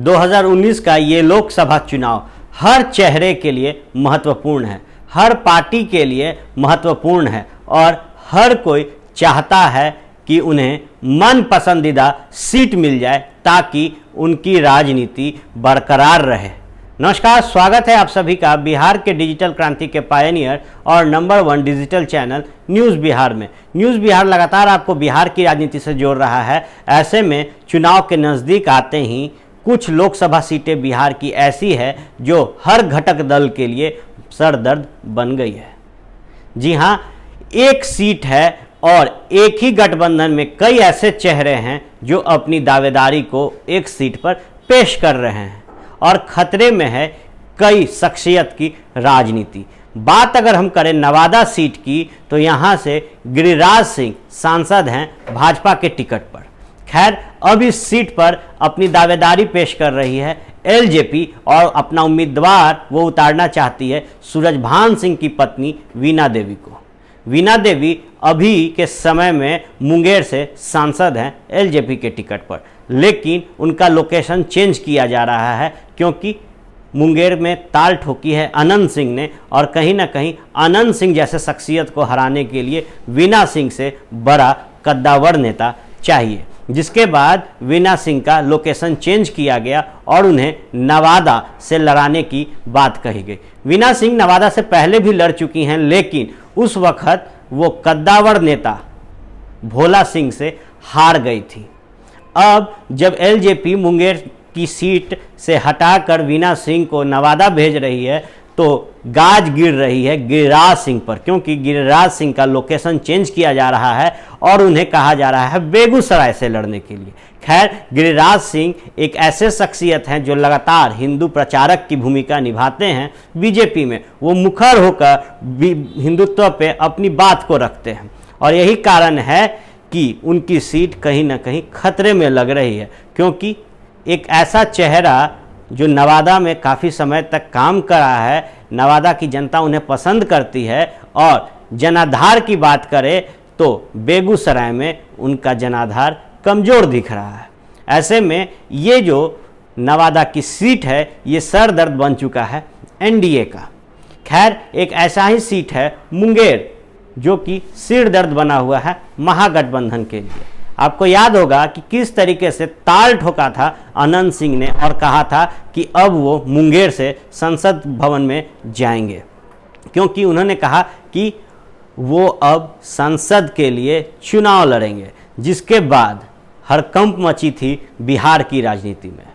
2019 का ये लोकसभा चुनाव हर चेहरे के लिए महत्वपूर्ण है, हर पार्टी के लिए महत्वपूर्ण है और हर कोई चाहता है कि उन्हें मन पसंदीदा सीट मिल जाए ताकि उनकी राजनीति बरकरार रहे। नमस्कार, स्वागत है आप सभी का बिहार के डिजिटल क्रांति के पायनियर और number 1 digital channel news Bihar में। न्यूज़ बिहार लगातार आपको बिहार की राजनीति से जोड़ रहा है। ऐसे में चुनाव के नज़दीक आते ही कुछ लोकसभा सीटें बिहार की ऐसी है जो हर घटक दल के लिए सरदर्द बन गई है। जी हाँ, एक सीट है और एक ही गठबंधन में कई ऐसे चेहरे हैं जो अपनी दावेदारी को एक सीट पर पेश कर रहे हैं और खतरे में है कई शख्सियत की राजनीति। बात अगर हम करें नवादा सीट की तो यहाँ से गिरिराज सिंह सांसद हैं भाजपा के टिकट पर। खैर, अब इस सीट पर अपनी दावेदारी पेश कर रही है एलजेपी और अपना उम्मीदवार वो उतारना चाहती है सूरजभान सिंह की पत्नी वीणा देवी को। वीणा देवी अभी के समय में मुंगेर से सांसद हैं एलजेपी के टिकट पर, लेकिन उनका लोकेशन चेंज किया जा रहा है क्योंकि मुंगेर में ताल ठोकी है अनंत सिंह ने और कहीं ना कहीं अनंत सिंह जैसे शख्सियत को हराने के लिए वीणा सिंह से बड़ा कद्दावर नेता चाहिए, जिसके बाद वीणा सिंह का लोकेशन चेंज किया गया और उन्हें नवादा से लड़ाने की बात कही गई। वीणा सिंह नवादा से पहले भी लड़ चुकी हैं, लेकिन उस वक्त वो कद्दावर नेता भोला सिंह से हार गई थी। अब जब एलजेपी मुंगेर की सीट से हटाकर वीणा सिंह को नवादा भेज रही है तो गाज गिर रही है गिरिराज सिंह पर, क्योंकि गिरिराज सिंह का लोकेशन चेंज किया जा रहा है और उन्हें कहा जा रहा है बेगूसराय से लड़ने के लिए। खैर, गिरिराज सिंह एक ऐसे शख्सियत हैं जो लगातार हिंदू प्रचारक की भूमिका निभाते हैं बीजेपी में। वो मुखर होकर हिंदुत्व पे अपनी बात को रखते हैं और यही कारण है कि उनकी सीट कहीं ना कहीं खतरे में लग रही है, क्योंकि एक ऐसा चेहरा जो नवादा में काफ़ी समय तक काम करा है, नवादा की जनता उन्हें पसंद करती है और जनाधार की बात करें तो बेगूसराय में उनका जनाधार कमज़ोर दिख रहा है। ऐसे में ये जो नवादा की सीट है ये सरदर्द बन चुका है एनडीए का। खैर, एक ऐसा ही सीट है मुंगेर जो कि सिर दर्द बना हुआ है महागठबंधन के लिए। आपको याद होगा कि किस तरीके से ताल ठोका था अनंत सिंह ने और कहा था कि अब वो मुंगेर से संसद भवन में जाएंगे, क्योंकि उन्होंने कहा कि वो अब संसद के लिए चुनाव लड़ेंगे, जिसके बाद हड़कंप मची थी बिहार की राजनीति में।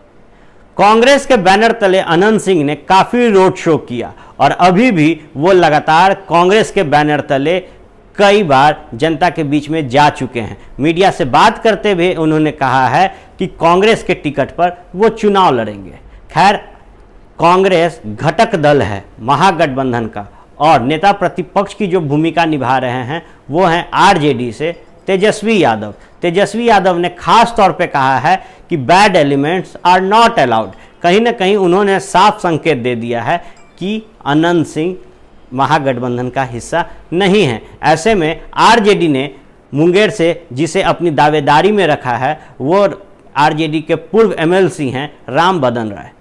कांग्रेस के बैनर तले अनंत सिंह ने काफ़ी रोड शो किया और अभी भी वो लगातार कांग्रेस के बैनर तले कई बार जनता के बीच में जा चुके हैं। मीडिया से बात करते हुए उन्होंने कहा है कि कांग्रेस के टिकट पर वो चुनाव लड़ेंगे। खैर, कांग्रेस घटक दल है महागठबंधन का और नेता प्रतिपक्ष की जो भूमिका निभा रहे हैं वो हैं आरजेडी से तेजस्वी यादव। तेजस्वी यादव ने खास तौर पे कहा है कि bad elements are not allowed. कहीं ना कहीं उन्होंने साफ संकेत दे दिया है कि अनंत सिंह महागठबंधन का हिस्सा नहीं है। ऐसे में आरजेडी ने मुंगेर से जिसे अपनी दावेदारी में रखा है वो आरजेडी के पूर्व एमएलसी हैं राम बदन राय।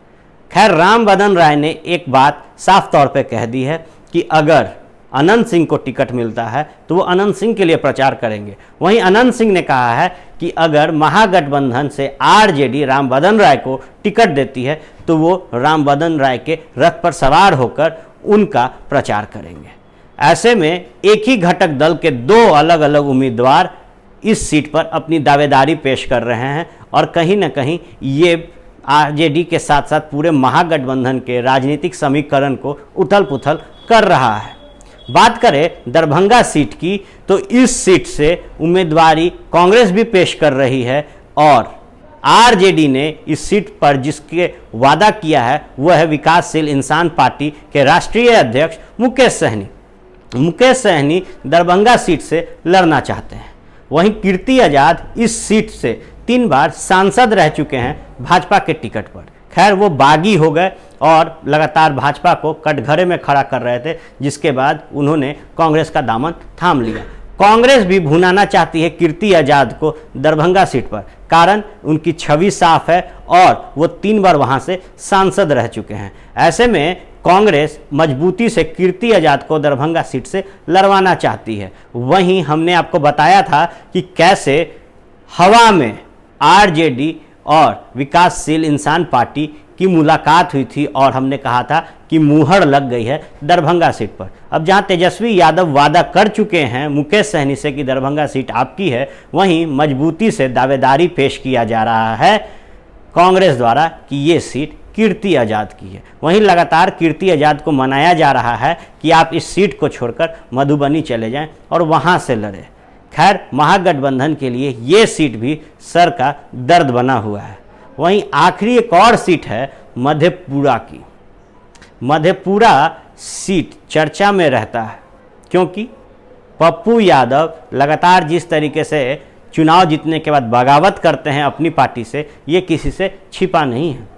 खैर, राम बदन राय ने एक बात साफ तौर पे कह दी है कि अगर अनंत सिंह को टिकट मिलता है तो वो अनंत सिंह के लिए प्रचार करेंगे। वहीं अनंत सिंह ने कहा है कि अगर महागठबंधन से आरजेडी राम बदन राय को टिकट देती है तो वो राम बदन राय के रथ पर सवार होकर उनका प्रचार करेंगे। ऐसे में एक ही घटक दल के दो अलग अलग उम्मीदवार इस सीट पर अपनी दावेदारी पेश कर रहे हैं और कहीं ना कहीं ये आरजेडी के साथ साथ पूरे महागठबंधन के राजनीतिक समीकरण को उथल पुथल कर रहा है। बात करें दरभंगा सीट की तो इस सीट से उम्मीदवारी कांग्रेस भी पेश कर रही है और आरजेडी ने इस सीट पर जिसके वादा किया है वह है विकासशील इंसान पार्टी के राष्ट्रीय अध्यक्ष मुकेश सहनी। मुकेश सहनी दरभंगा सीट से लड़ना चाहते हैं। वहीं कीर्ति आजाद इस सीट से 3 बार सांसद रह चुके हैं भाजपा के टिकट पर। खैर, वो बागी हो गए और लगातार भाजपा को कटघरे में खड़ा कर रहे थे, जिसके बाद उन्होंने कांग्रेस का दामन थाम लिया। कांग्रेस भी भुनाना चाहती है कीर्ति आजाद को दरभंगा सीट पर, कारण उनकी छवि साफ है और वो 3 बार वहां से सांसद रह चुके हैं। ऐसे में कांग्रेस मजबूती से कीर्ति आजाद को दरभंगा सीट से लड़वाना चाहती है। वहीं हमने आपको बताया था कि कैसे हवा में आरजेडी और विकासशील इंसान पार्टी की मुलाकात हुई थी और हमने कहा था कि मुहर लग गई है दरभंगा सीट पर। अब जहां तेजस्वी यादव वादा कर चुके हैं मुकेश सहनी से कि दरभंगा सीट आपकी है, वहीं मजबूती से दावेदारी पेश किया जा रहा है कांग्रेस द्वारा कि ये सीट कीर्ति आजाद की है। वहीं लगातार कीर्ति आजाद को मनाया जा रहा है कि आप इस सीट को छोड़कर मधुबनी चले जाएं और वहां से लड़ें। खैर, महागठबंधन के लिए ये सीट भी सर का दर्द बना हुआ है। वहीं आखिरी एक और सीट है मधेपुरा की। मधेपुरा सीट चर्चा में रहता है क्योंकि पप्पू यादव लगातार जिस तरीके से चुनाव जीतने के बाद बगावत करते हैं अपनी पार्टी से, ये किसी से छिपा नहीं है।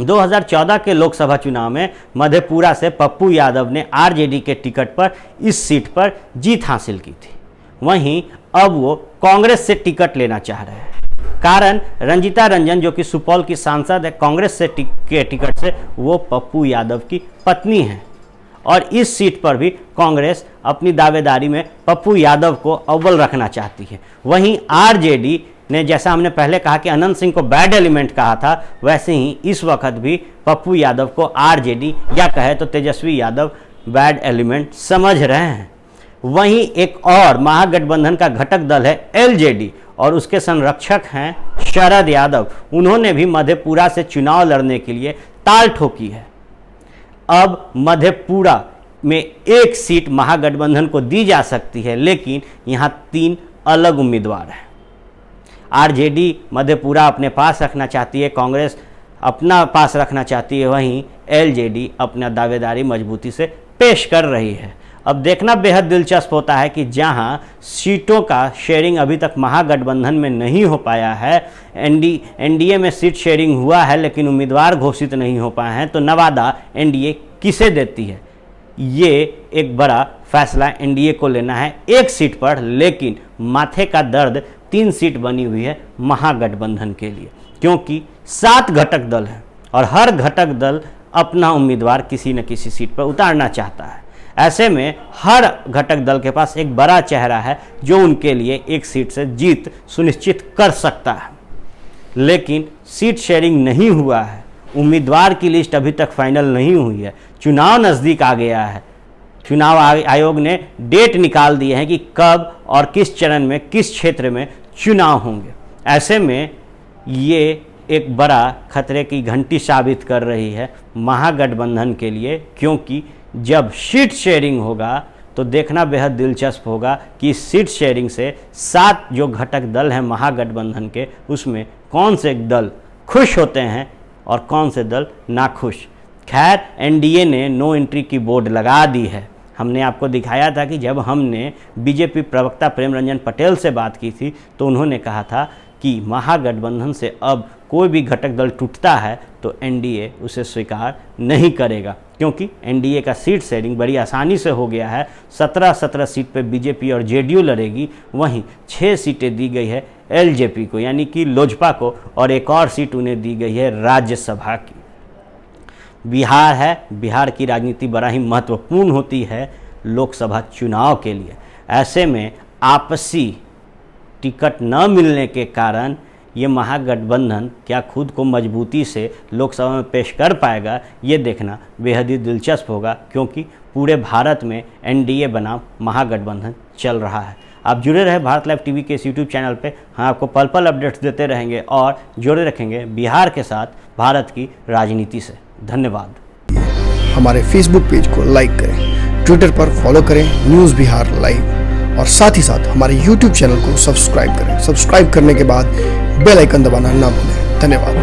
2014 के लोकसभा चुनाव में मधेपुरा से पप्पू यादव ने आरजेडी के टिकट पर इस सीट पर जीत हासिल की थी। वहीं अब वो कांग्रेस से टिकट लेना चाह रहे हैं, कारण रंजीता रंजन जो कि सुपौल की सांसद है कांग्रेस से के टिकट से, वो पप्पू यादव की पत्नी है और इस सीट पर भी कांग्रेस अपनी दावेदारी में पप्पू यादव को अव्वल रखना चाहती है। वहीं आरजेडी ने, जैसा हमने पहले कहा कि अनंत सिंह को बैड एलिमेंट कहा था, वैसे ही इस वक्त भी पप्पू यादव को आरजेडी या कहे तो तेजस्वी यादव बैड एलिमेंट समझ रहे हैं। वहीं एक और महागठबंधन का घटक दल है एलजेडी और उसके संरक्षक हैं शरद यादव। उन्होंने भी मधेपुरा से चुनाव लड़ने के लिए ताल ठोकी है। अब मधेपुरा में एक सीट महागठबंधन को दी जा सकती है, लेकिन यहाँ 3 अलग उम्मीदवार हैं। आरजेडी मधेपुरा अपने पास रखना चाहती है, कांग्रेस अपना पास रखना चाहती है, वहीं एलजेडी अपना दावेदारी मजबूती से पेश कर रही है। अब देखना बेहद दिलचस्प होता है कि जहां सीटों का शेयरिंग अभी तक महागठबंधन में नहीं हो पाया है, एनडीए में सीट शेयरिंग हुआ है लेकिन उम्मीदवार घोषित नहीं हो पाए हैं, तो नवादा एनडीए किसे देती है? ये एक बड़ा फैसला एनडीए को लेना है एक सीट पर, लेकिन माथे का दर्द 3 सीट बनी हुई है महागठबंधन के लिए, क्योंकि 7 घटक दल हैं और हर घटक दल अपना उम्मीदवार किसी न किसी सीट पर उतारना चाहता है। ऐसे में हर घटक दल के पास एक बड़ा चेहरा है जो उनके लिए एक सीट से जीत सुनिश्चित कर सकता है, लेकिन सीट शेयरिंग नहीं हुआ है, उम्मीदवार की लिस्ट अभी तक फाइनल नहीं हुई है, चुनाव नज़दीक आ गया है। चुनाव आयोग ने डेट निकाल दिए हैं कि कब और किस चरण में किस क्षेत्र में चुनाव होंगे। ऐसे में ये एक बड़ा खतरे की घंटी साबित कर रही है महागठबंधन के लिए, क्योंकि जब सीट शेयरिंग होगा तो देखना बेहद दिलचस्प होगा कि सीट शेयरिंग से 7 जो घटक दल हैं महागठबंधन के, उसमें कौन से दल खुश होते हैं और कौन से दल नाखुश। खैर, एनडीए ने नो एंट्री की बोर्ड लगा दी है। हमने आपको दिखाया था कि जब हमने बीजेपी प्रवक्ता प्रेम रंजन पटेल से बात की थी तो उन्होंने कहा था कि महागठबंधन से अब कोई भी घटक दल टूटता है तो एनडीए उसे स्वीकार नहीं करेगा, क्योंकि एनडीए का सीट शेयरिंग बड़ी आसानी से हो गया है। 17 सीट पे बीजेपी और जेडीयू लड़ेगी, वहीं 6 सीटें दी गई है एलजेपी को यानी कि लोजपा को, और एक और सीट उन्हें दी गई है राज्यसभा की। बिहार है, बिहार की राजनीति बड़ा ही महत्वपूर्ण होती है लोकसभा चुनाव के लिए। ऐसे में आपसी टिकट न मिलने के कारण ये महागठबंधन क्या खुद को मजबूती से लोकसभा में पेश कर पाएगा, ये देखना बेहद ही दिलचस्प होगा, क्योंकि पूरे भारत में एनडीए बनाम महागठबंधन चल रहा है। आप जुड़े रहे भारत लाइव टीवी के इस यूट्यूब चैनल पे। हम आपको पल पल अपडेट्स देते रहेंगे और जोड़े रखेंगे बिहार के साथ भारत की राजनीति से। धन्यवाद। हमारे फेसबुक पेज को लाइक करें, ट्विटर पर फॉलो करें न्यूज़ बिहार लाइव, और साथ ही साथ हमारे यूट्यूब चैनल को सब्सक्राइब करें। सब्सक्राइब करने के बाद बेल आइकन दबाना ना भूलें। धन्यवाद।